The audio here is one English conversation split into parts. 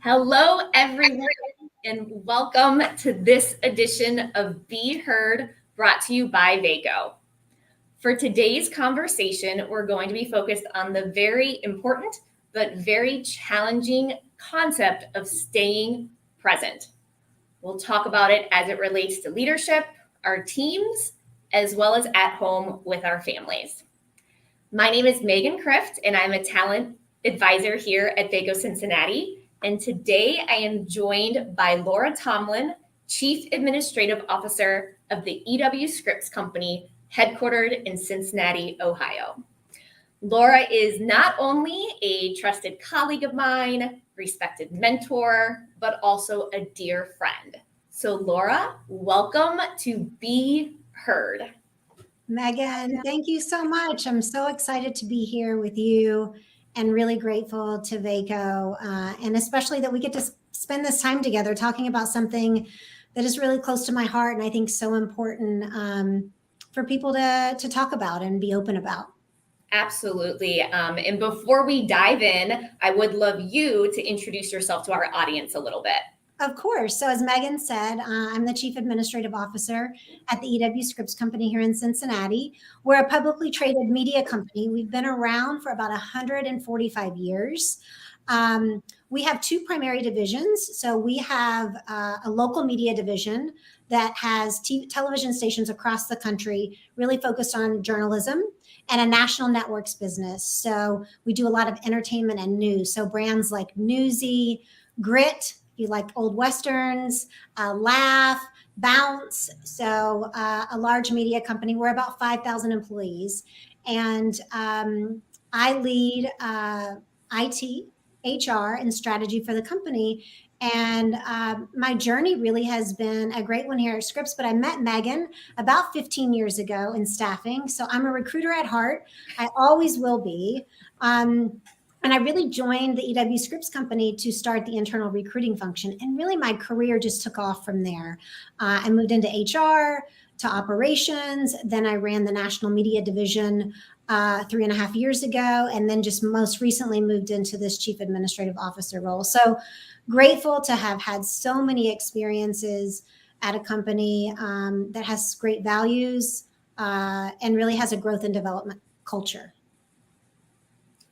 Hello, everyone, and welcome to this edition of Be Heard, brought to you by Vaco. For today's conversation, we're going to be focused on the very important but very challenging concept of staying present. We'll talk about it as it relates to leadership, our teams, as well as at home with our families. My name is Meagan Krift, and I'm a talent advisor here at Vaco Cincinnati. And today I am joined by Laura Tomlin, Chief Administrative Officer of the EW Scripts Company, headquartered in Cincinnati, Ohio. Laura is not only a trusted colleague of mine, respected mentor, but also a dear friend. So Laura, welcome to Be Heard. Meagan, thank you so much. I'm so excited to be here with you and really grateful to Vaco, and especially that we get to spend this time together talking about something that is really close to my heart and I think so important for people to talk about and be open about. Absolutely. And before we dive in, I would love you to introduce yourself to our audience a little bit. Of course. So as Meagan said, I'm the Chief Administrative Officer at the EW Scripts Company here in Cincinnati. We're a publicly traded media company. We've been around for about 145 years. We have two primary divisions. So we have a local media division that has television stations across the country, really focused on journalism, and a national networks business. So we do a lot of entertainment and news. So brands like Newsy, Grit, you like old Westerns, Laugh, Bounce. So a large media company. We're about 5,000 employees. And I lead IT, HR, and strategy for the company. And my journey really has been a great one here at Scripps, but I met Meagan about 15 years ago in staffing. So I'm a recruiter at heart. I always will be. And I really joined the EW Scripts Company to start the internal recruiting function. And really my career just took off from there. I moved into HR, to operations. Then I ran the national media division 3.5 years ago. And then just most recently moved into this Chief Administrative Officer role. So grateful to have had so many experiences at a company that has great values and really has a growth and development culture.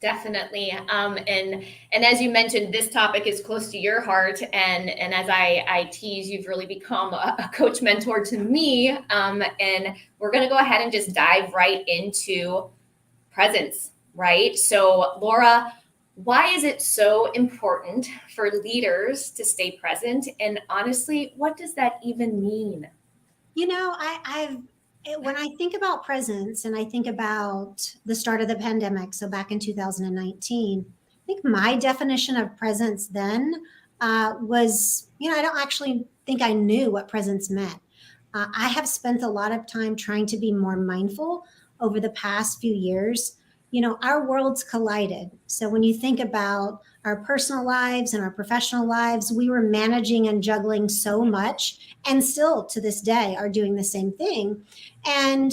Definitely. And as you mentioned, this topic is close to your heart. And as I tease, you've really become a coach mentor to me. And we're going to go ahead and just dive right into presence, right? So Laura, why is it so important for leaders to stay present? And honestly, what does that even mean? You know, when I think about presence and I think about the start of the pandemic, so back in 2019, I think my definition of presence then was, I don't actually think I knew what presence meant. I have spent a lot of time trying to be more mindful over the past few years. Our worlds collided. So when you think about our personal lives and our professional lives, we were managing and juggling so much, and still to this day are doing the same thing. And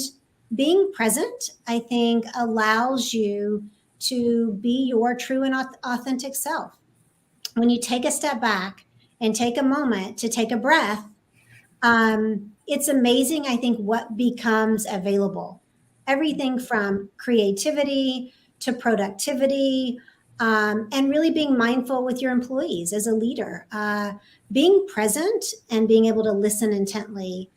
being present, I think, allows you to be your true and authentic self. When you take a step back and take a moment to take a breath, it's amazing, I think, what becomes available. Everything from creativity to productivity, and really being mindful with your employees as a leader. Being present and being able to listen intently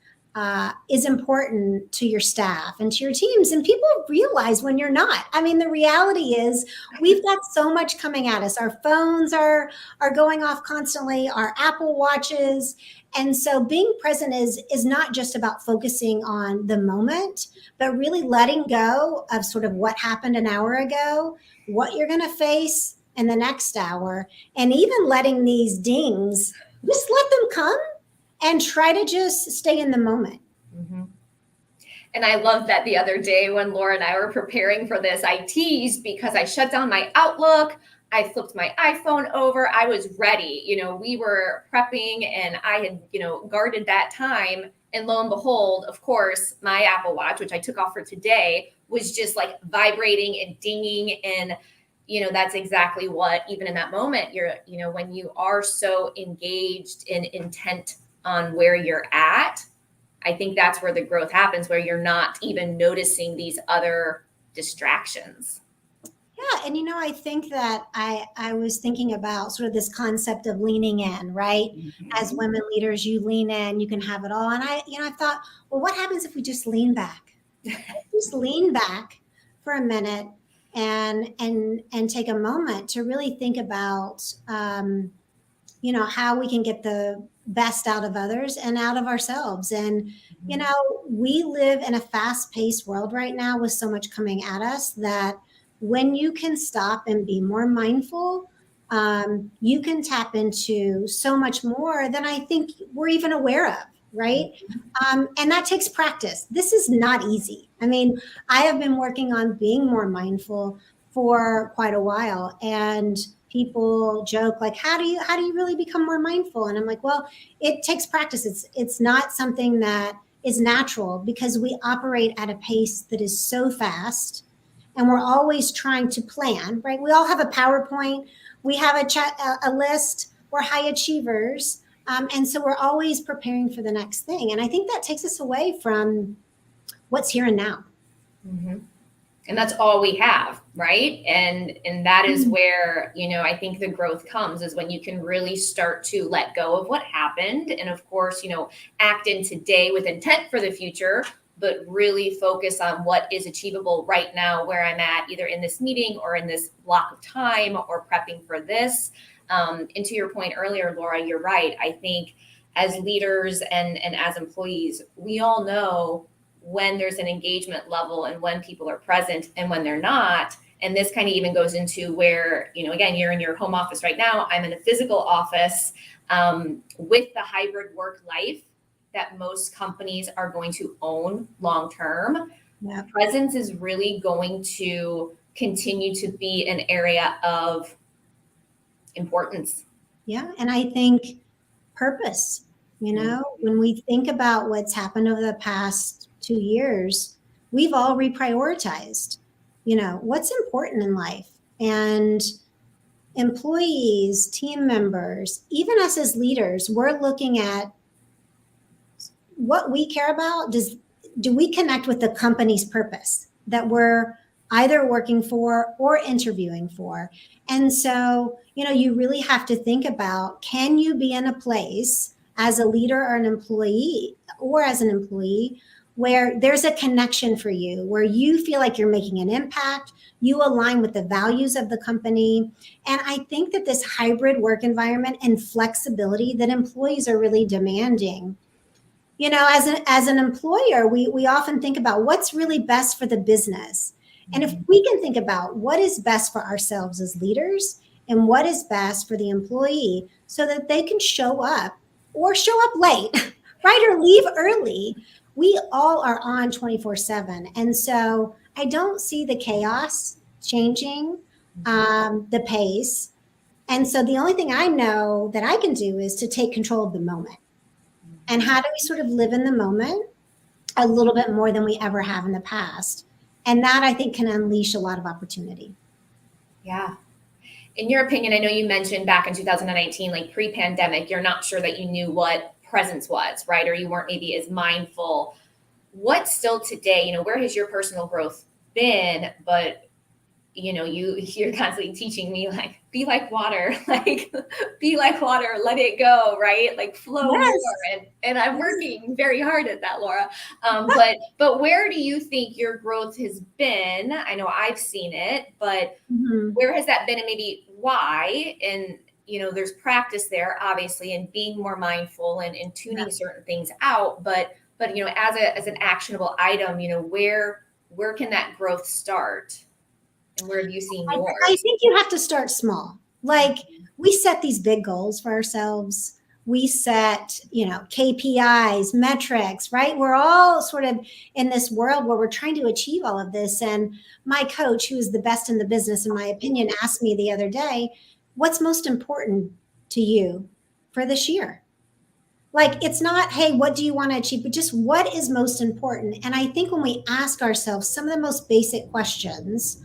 is important to your staff and to your teams. And people realize when you're not. I mean, the reality is we've got so much coming at us. Our phones are going off constantly, our Apple Watches. And so being present is not just about focusing on the moment, but really letting go of sort of what happened an hour ago, what you're going to face in the next hour, and even letting these dings, just let them come and try to just stay in the moment. Mm-hmm. And I love that the other day when Laura and I were preparing for this, I teased because I shut down my Outlook. I flipped my iPhone over. I was ready. We were prepping and I had, guarded that time. And lo and behold, of course, my Apple Watch, which I took off for today, was just like vibrating and dinging. And, that's exactly what, even in that moment, when you are so engaged and intent on where you're at, I think that's where the growth happens, where you're not even noticing these other distractions. Yeah. And, I think that I was thinking about sort of this concept of leaning in, right? Mm-hmm. As women leaders, you lean in, you can have it all. And I thought, well, what happens if we just lean back? Just lean back for a minute and take a moment to really think about, how we can get the best out of others and out of ourselves. And, we live in a fast-paced world right now with so much coming at us that when you can stop and be more mindful, you can tap into so much more than I think we're even aware of, right? And that takes practice. This is not easy. I mean, I have been working on being more mindful for quite a while, and people joke like, how do you really become more mindful? And I'm like, well, it takes practice. It's not something that is natural because we operate at a pace that is so fast, and we're always trying to plan, right? We all have a PowerPoint, we have a list, we're high achievers, and so we're always preparing for the next thing. And I think that takes us away from what's here and now. Mm-hmm. And that's all we have, right? And that is where, I think the growth comes, is when you can really start to let go of what happened. And of course, act in today with intent for the future, but really focus on what is achievable right now, where I'm at, either in this meeting or in this block of time or prepping for this. And to your point earlier, Laura, you're right. I think as leaders and as employees, we all know when there's an engagement level and when people are present and when they're not. And this kind of even goes into where, again, you're in your home office right now. I'm in a physical office with the hybrid work life that most companies are going to own long term. Yeah. Presence is really going to continue to be an area of importance. Yeah. And I think purpose, when we think about what's happened over the past 2 years, we've all reprioritized, what's important in life. And employees, team members, even us as leaders, we're looking at what we care about. Do we connect with the company's purpose that we're either working for or interviewing for? And so, you really have to think about, can you be in a place as a leader or an employee where there's a connection for you, where you feel like you're making an impact, you align with the values of the company. And I think that this hybrid work environment and flexibility that employees are really demanding, as an employer, we often think about what's really best for the business. And if we can think about what is best for ourselves as leaders and what is best for the employee so that they can show up or show up late, right? Or leave early. We all are on 24/7. And so I don't see the chaos changing the pace. And so the only thing I know that I can do is to take control of the moment. And how do we sort of live in the moment a little bit more than we ever have in the past? And that, I think, can unleash a lot of opportunity. Yeah. In your opinion, I know you mentioned back in 2019, like pre-pandemic, you're not sure that you knew what presence was, right? Or you weren't maybe as mindful. What still today, where has your personal growth been? But you're constantly teaching me, like, be like water, like, be like water, let it go, right? Like, flow more. Yes. And I'm working very hard at that, Laura. But where do you think your growth has been? I know I've seen it, but where has that been, and maybe why? And there's practice there, obviously, and being more mindful and tuning certain things out. But as an actionable item, where can that growth start? And where have you seen I yours? think you have to start small. Like, we set these big goals for ourselves. We set, KPIs, metrics, right? We're all sort of in this world where we're trying to achieve all of this. And my coach, who is the best in the business, in my opinion, asked me the other day, what's most important to you for this year? Like, it's not, hey, what do you want to achieve, but just what is most important? And I think when we ask ourselves some of the most basic questions,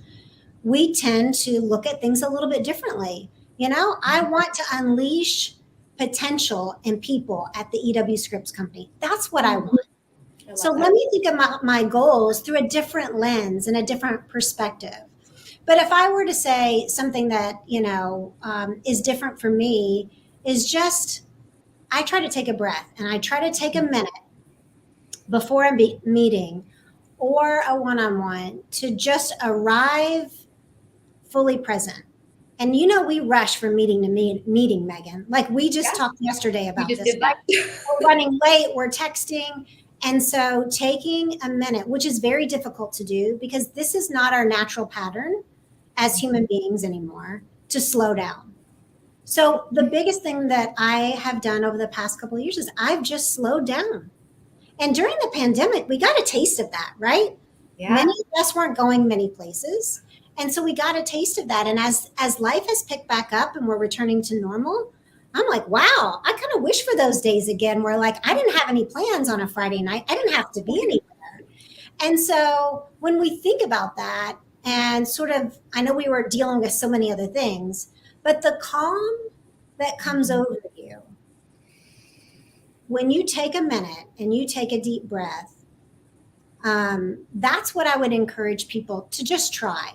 we tend to look at things a little bit differently. I want to unleash potential in people at the EW Scripts company. That's what I want. So let me think about my goals through a different lens and a different perspective. But if I were to say something that, is different for me, is just, I try to take a breath and I try to take a minute before a meeting or a one-on-one to just arrive fully present. And we rush from meeting to meeting, Megan. Like, we just talked yesterday about this. Did that. We're running late, we're texting. And so taking a minute, which is very difficult to do because this is not our natural pattern as human beings anymore, to slow down. So the biggest thing that I have done over the past couple of years is I've just slowed down. And during the pandemic, we got a taste of that, right? Yeah. Many of us weren't going many places. And so we got a taste of that. And as life has picked back up and we're returning to normal, I'm like, wow, I kind of wish for those days again where, like, I didn't have any plans on a Friday night. I didn't have to be anywhere. And so when we think about that and sort of, I know we were dealing with so many other things, but the calm that comes over you when you take a minute and you take a deep breath, that's what I would encourage people to just try.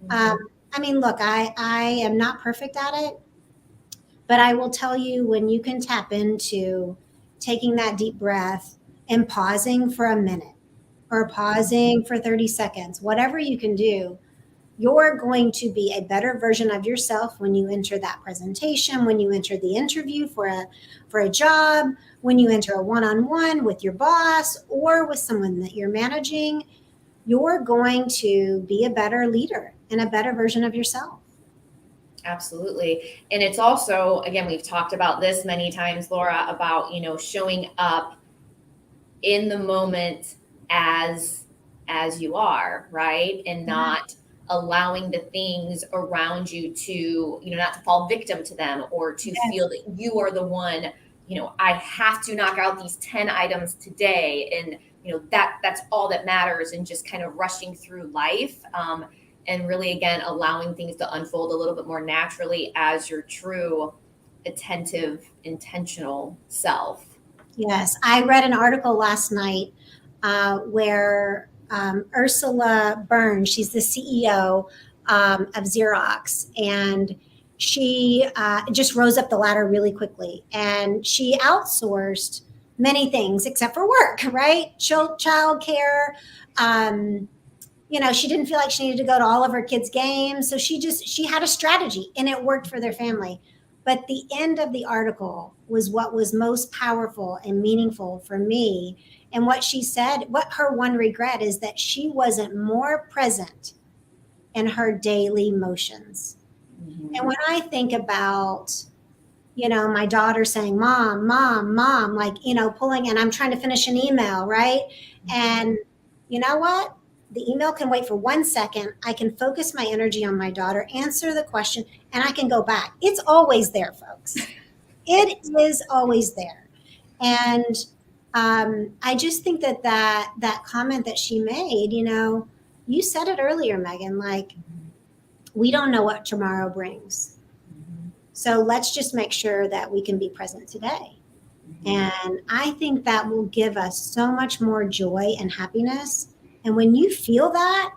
I mean, look, I am not perfect at it, but I will tell you, when you can tap into taking that deep breath and pausing for a minute or pausing for 30 seconds, whatever you can do, you're going to be a better version of yourself when you enter that presentation, when you enter the interview for a job, when you enter a one-on-one with your boss or with someone that you're managing. You're going to be a better leader and a better version of yourself. Absolutely. And it's also, again, we've talked about this many times, Laura, about, showing up in the moment as you are, right? And not allowing the things around you to, not to fall victim to them or to feel that you are the one, I have to knock out these 10 items today. And, that's all that matters, and just kind of rushing through life. And really, again, allowing things to unfold a little bit more naturally as your true, attentive, intentional self. Yes. I read an article last night where Ursula Burns, she's the CEO of Xerox, and she just rose up the ladder really quickly. And she outsourced many things except for work, right? Child care. She didn't feel like she needed to go to all of her kids' games. So she had a strategy and it worked for their family. But the end of the article was what was most powerful and meaningful for me. And what she said, what her one regret is that she wasn't more present in her daily motions. Mm-hmm. And when I think about, my daughter saying, mom, mom, mom, like, pulling, and I'm trying to finish an email, right? Mm-hmm. And you know what? The email can wait for 1 second. I can focus my energy on my daughter, answer the question, and I can go back. It's always there, folks. It is always there. And I just think that comment that she made, you said it earlier, Megan, like, we don't know what tomorrow brings. So let's just make sure that we can be present today. And I think that will give us so much more joy and happiness. And when you feel that,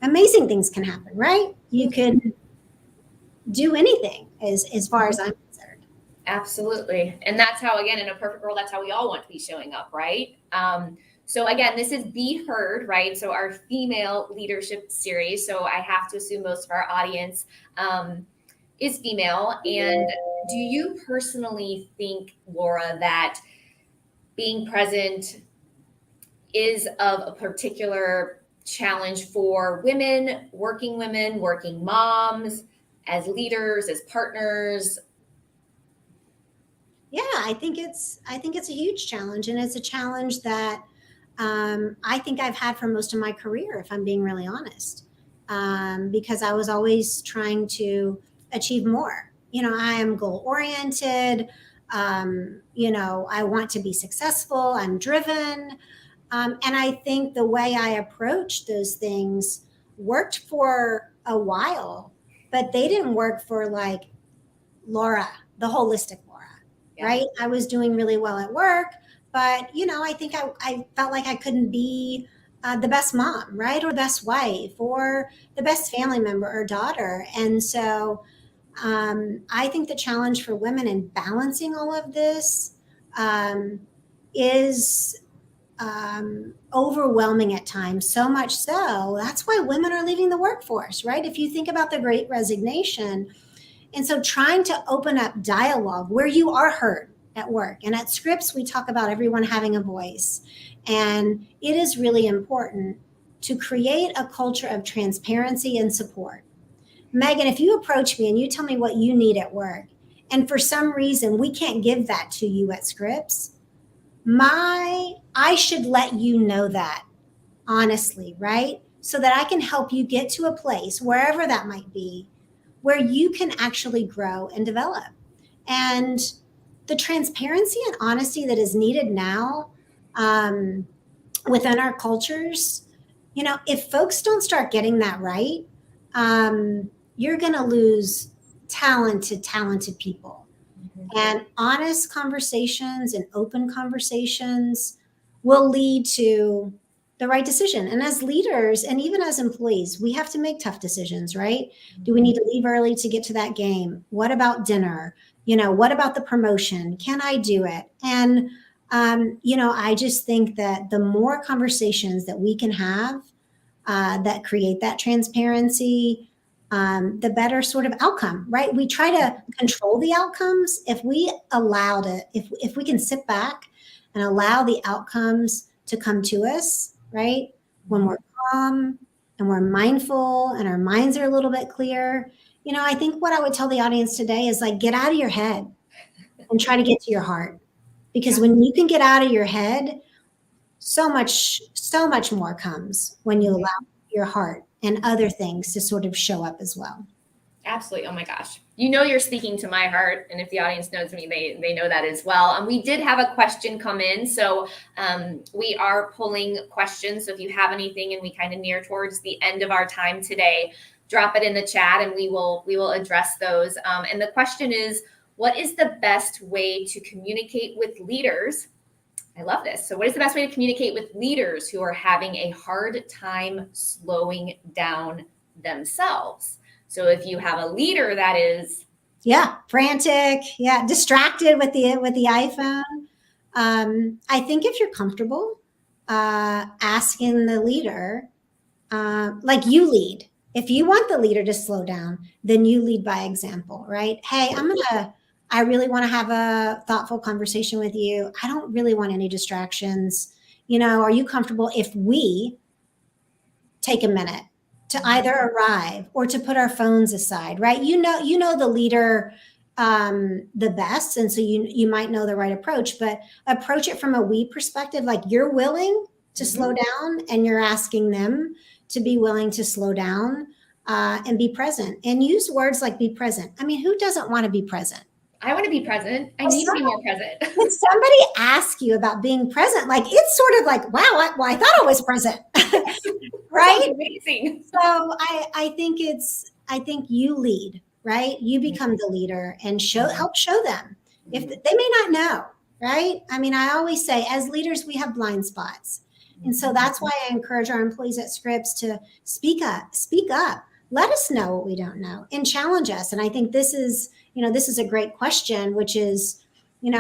amazing things can happen, right? You could do anything as far as I'm concerned. Absolutely. And that's how, again, in a perfect world, that's how we all want to be showing up, right? So again, this is Be Heard, right? So our female leadership series. So I have to assume most of our audience is female. And do you personally think, Laura, that being present is of a particular challenge for women, working moms, as leaders, as partners? Yeah, I think it's a huge challenge, and it's a challenge that I think I've had for most of my career, if I'm being really honest, because I was always trying to achieve more. You know, I am goal oriented. You know, I want to be successful. I'm driven, and I think the way I approached those things worked for a while, but they didn't work for like Laura, the holistic Laura, Yeah. right? I was doing really well at work, but you know, I think I felt like I couldn't be the best mom, right? Or the best wife or the best family member or daughter. And so I think the challenge for women in balancing all of this is overwhelming at times, so much so that's why women are leaving the workforce, right? If you think about the great resignation, and so trying to open up dialogue where you are heard at work. And at Scripps, we talk about everyone having a voice. And it is really important to create a culture of transparency and support. Meagan, if you approach me and you tell me what you need at work, and for some reason we can't give that to you at Scripps, I should let you know that honestly, right? So that I can help you get to a place, wherever that might be, where you can actually grow and develop. And the transparency and honesty that is needed now within our cultures, you know, if folks don't start getting that right, you're going to lose talented people. And honest conversations and open conversations will lead to the right decision. And as leaders and even as employees, we have to make tough decisions, right? Do we need to leave early to get to that game? What about dinner? You know, what about the promotion? Can I do it? And, you know, I just think that the more conversations that we can have that create that transparency, the better sort of outcome, right? We try to control the outcomes. If we allowed it, if we can sit back and allow the outcomes to come to us, right? When we're calm and we're mindful and our minds are a little bit clear, you know, I think what I would tell the audience today is like, get out of your head and try to get to your heart. Because when you can get out of your head, so much more comes when you allow your heart and other things to sort of show up as well. Absolutely. Oh my gosh. You know, you're speaking to my heart. And if the audience knows me, they know that as well. And we did have a question come in. So we are pulling questions. So if you have anything and we kind of near towards the end of our time today, drop it in the chat and we will address those. And the question is, what is the best way to communicate with leaders? I love this. So what is the best way to communicate with leaders who are having a hard time slowing down themselves? So if you have a leader that is frantic, distracted with the iPhone, I think if you're comfortable asking the leader, like you lead. If you want the leader to slow down, then you lead by example, right? Hey, I really want to have a thoughtful conversation with you. I don't really want any distractions. You know, are you comfortable if we take a minute to either arrive or to put our phones aside, right? You know the leader the best, and so you might know the right approach, but approach it from a we perspective, like you're willing to slow down and you're asking them to be willing to slow down and be present, and use words like be present. I mean, who doesn't want to be present? I want to be present. I need to be more present. When somebody asks you about being present, like it's sort of like, wow, I thought I was present. Right? Amazing. So I think you lead, right? You become the leader and help show them. If they may not know, right? I mean, I always say as leaders, we have blind spots. And so that's why I encourage our employees at Scripps to speak up, let us know what we don't know and challenge us. And I think this is a great question, which is, am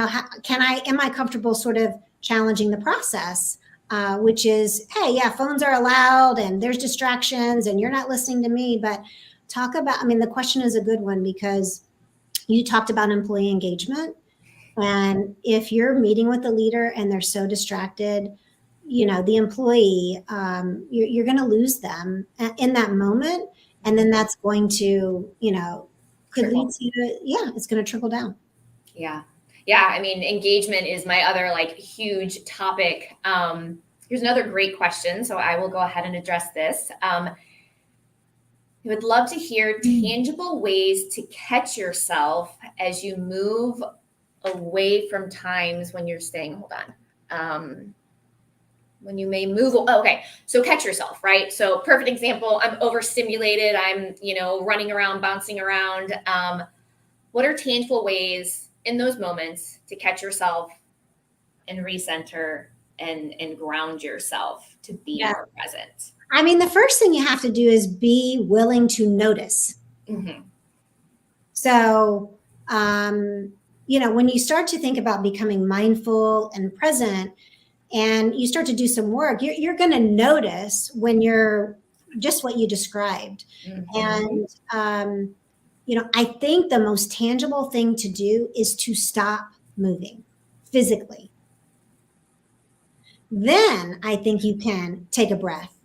I comfortable sort of challenging the process? Which is, hey, yeah, phones are allowed and there's distractions and you're not listening to me. But the question is a good one because you talked about employee engagement. And if you're meeting with the leader and they're so distracted, the employee, you're going to lose them in that moment. And then that's going to, could lead to, it's going to trickle down. Yeah. Yeah. I mean, engagement is my other huge topic. Here's another great question. So I will go ahead and address this. I would love to hear tangible ways to catch yourself as you move away from times when you're saying, hold on. When you may move. Okay. So catch yourself, right? So perfect example, I'm overstimulated. I'm, running around, bouncing around. What are tangible ways in those moments to catch yourself and recenter and ground yourself to be more present? I mean, the first thing you have to do is be willing to notice. Mm-hmm. So, when you start to think about becoming mindful and present and you start to do some work, you're going to notice when you're just what you described. Mm-hmm. And, I think the most tangible thing to do is to stop moving physically. Then I think you can take a breath.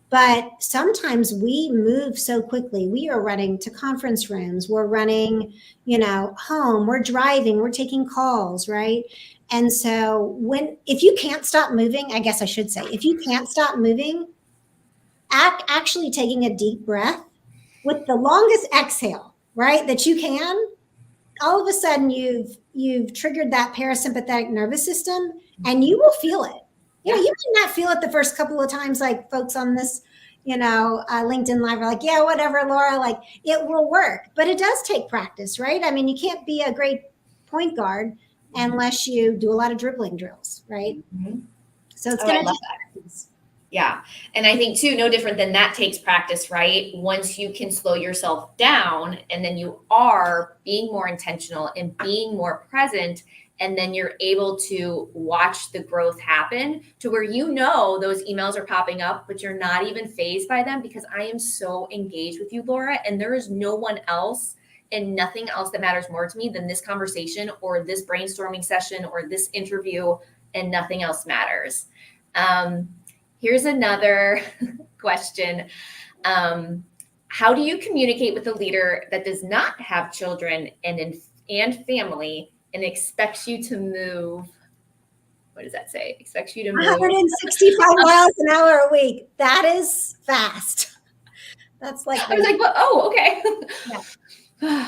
But sometimes we move so quickly. We are running to conference rooms. We're running, home. We're driving. We're taking calls, right? And so if you can't stop moving, I guess I should say, if you can't stop moving, actually taking a deep breath with the longest exhale, right, that you can, all of a sudden you've triggered that parasympathetic nervous system and you will feel it. You might not feel it the first couple of times, like folks on this, LinkedIn Live are like, yeah, whatever, Laura, it will work. But it does take practice, right? I mean, you can't be a great point guard unless you do a lot of dribbling drills, right? Mm-hmm. So it's going to take practice. Yeah. And I think too, no different than that takes practice, right? Once you can slow yourself down and then you are being more intentional and being more present, and then you're able to watch the growth happen to where those emails are popping up, but you're not even fazed by them because I am so engaged with you, Laura, and there is no one else and nothing else that matters more to me than this conversation or this brainstorming session or this interview, and nothing else matters. Here's another question. How do you communicate with a leader that does not have children and family and expects you to move? What does that say? Expects you to move 165 miles an hour a week. That is fast. That's like I was like, well, oh, okay. Yeah.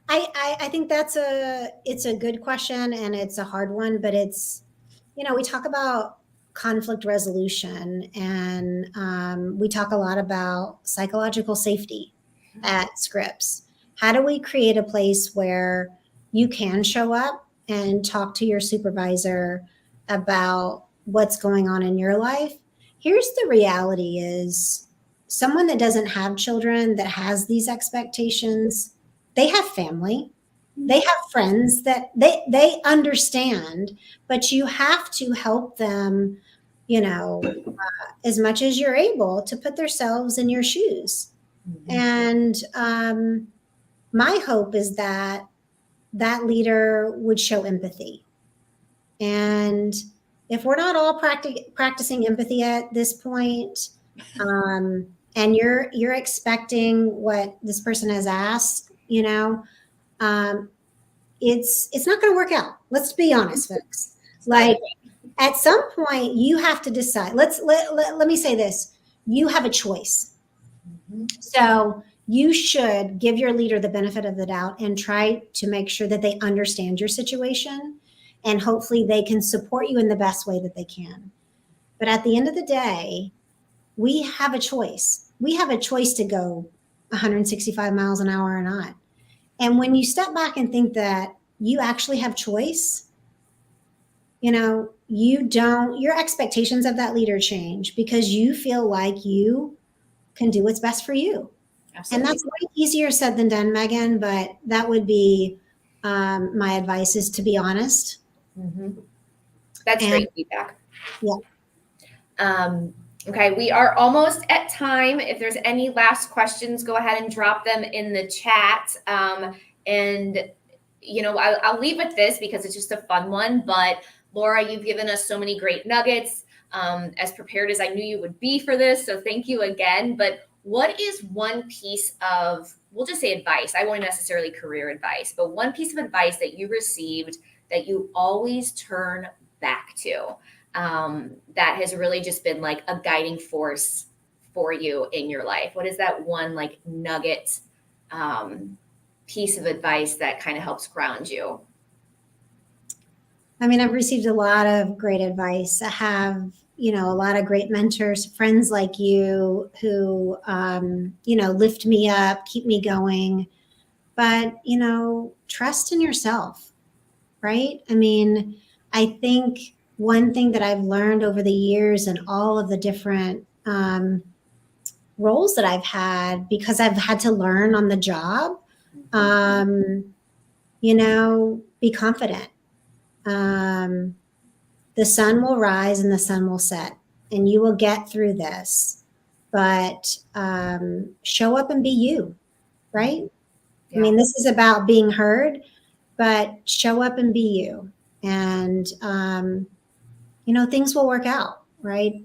I think it's a good question and it's a hard one, but it's, we talk about conflict resolution and we talk a lot about psychological safety at Scripps. How do we create a place where you can show up and talk to your supervisor about what's going on in your life? Here's the reality is someone that doesn't have children that has these expectations, they have family, they have friends that they understand, but you have to help them, as much as you're able to put themselves in your shoes. Mm-hmm. And my hope is that leader would show empathy. And if we're not all practicing empathy at this point, and you're expecting what this person has asked, it's not going to work out. Let's be honest, folks. At some point, you have to decide. Let me say this: you have a choice. Mm-hmm. So you should give your leader the benefit of the doubt and try to make sure that they understand your situation, and hopefully they can support you in the best way that they can. But at the end of the day, we have a choice. We have a choice to go 165 miles an hour or not. And when you step back and think that you actually have choice, your expectations of that leader change because you feel like you can do what's best for you. And Absolutely. that's way easier said than done, Megan, but that would be my advice is to be honest. Mm-hmm. That's And great feedback. yeah. Okay, we are almost at time. If there's any last questions, go ahead and drop them in the chat. And I'll leave with this because it's just a fun one. But Laura, you've given us so many great nuggets. As prepared as I knew you would be for this, so thank you again. But what is one piece of, we'll just say advice, I won't necessarily career advice, but one piece of advice that you received that you always turn back to, that has really just been like a guiding force for you in your life? What is that one like nugget, piece of advice that kind of helps ground you? I mean, I've received a lot of great advice. I have, a lot of great mentors, friends like you who, lift me up, keep me going. But, trust in yourself, right? I mean, I think one thing that I've learned over the years and all of the different roles that I've had, because I've had to learn on the job, be confident. The sun will rise and the sun will set, and you will get through this. But show up and be you, right? Yeah. I mean, this is about being heard, but show up and be you. And, things will work out, right?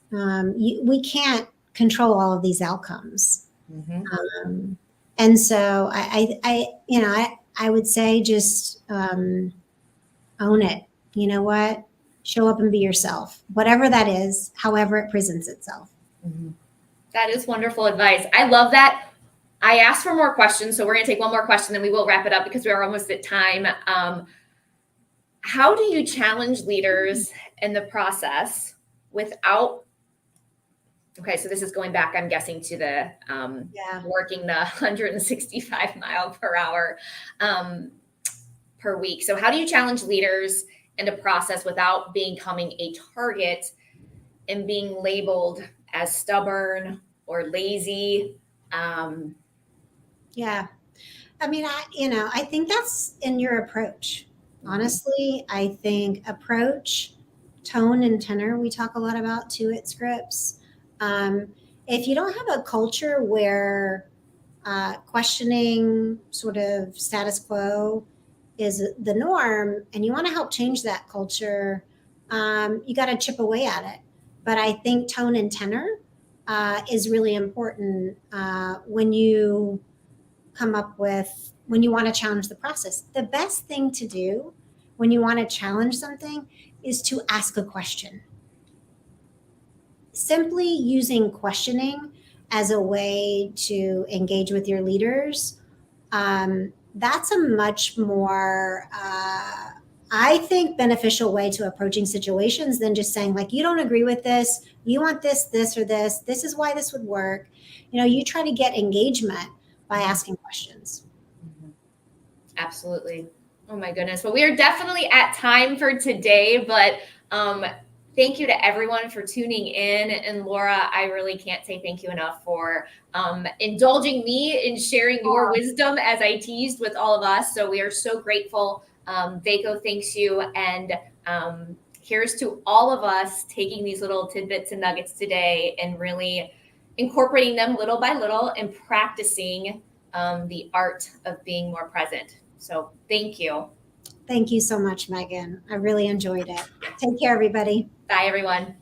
We can't control all of these outcomes. Mm-hmm. And so I would say just own it. You know what? Show up and be yourself, whatever that is, however it presents itself. Mm-hmm. That is wonderful advice. I love that. I asked for more questions, so we're going to take one more question, then we will wrap it up because we are almost at time. How do you challenge leaders in the process without? Okay, so this is going back, I'm guessing, to the working the 165 mile per hour per week. So how do you challenge leaders in a process without becoming a target and being labeled as stubborn or lazy? Yeah. I mean, I think that's in your approach. Honestly, I think approach, tone, and tenor, we talk a lot about too at Scripps. If you don't have a culture where questioning sort of status quo is the norm and you want to help change that culture, you got to chip away at it. But I think tone and tenor is really important when you when you want to challenge the process. The best thing to do when you want to challenge something is to ask a question. Simply using questioning as a way to engage with your leaders, that's a much more, I think, beneficial way to approaching situations than just saying, like, you don't agree with this, you want this, or this is why this would work. You try to get engagement by asking questions. Absolutely. Oh my goodness. Well, we are definitely at time for today, but thank you to everyone for tuning in. And Laura, I really can't say thank you enough for indulging me in sharing your wisdom as I teased with all of us. So we are so grateful. Vaco thanks you. And here's to all of us taking these little tidbits and nuggets today and really incorporating them little by little and practicing the art of being more present. So thank you. Thank you so much, Megan. I really enjoyed it. Take care, everybody. Bye, everyone.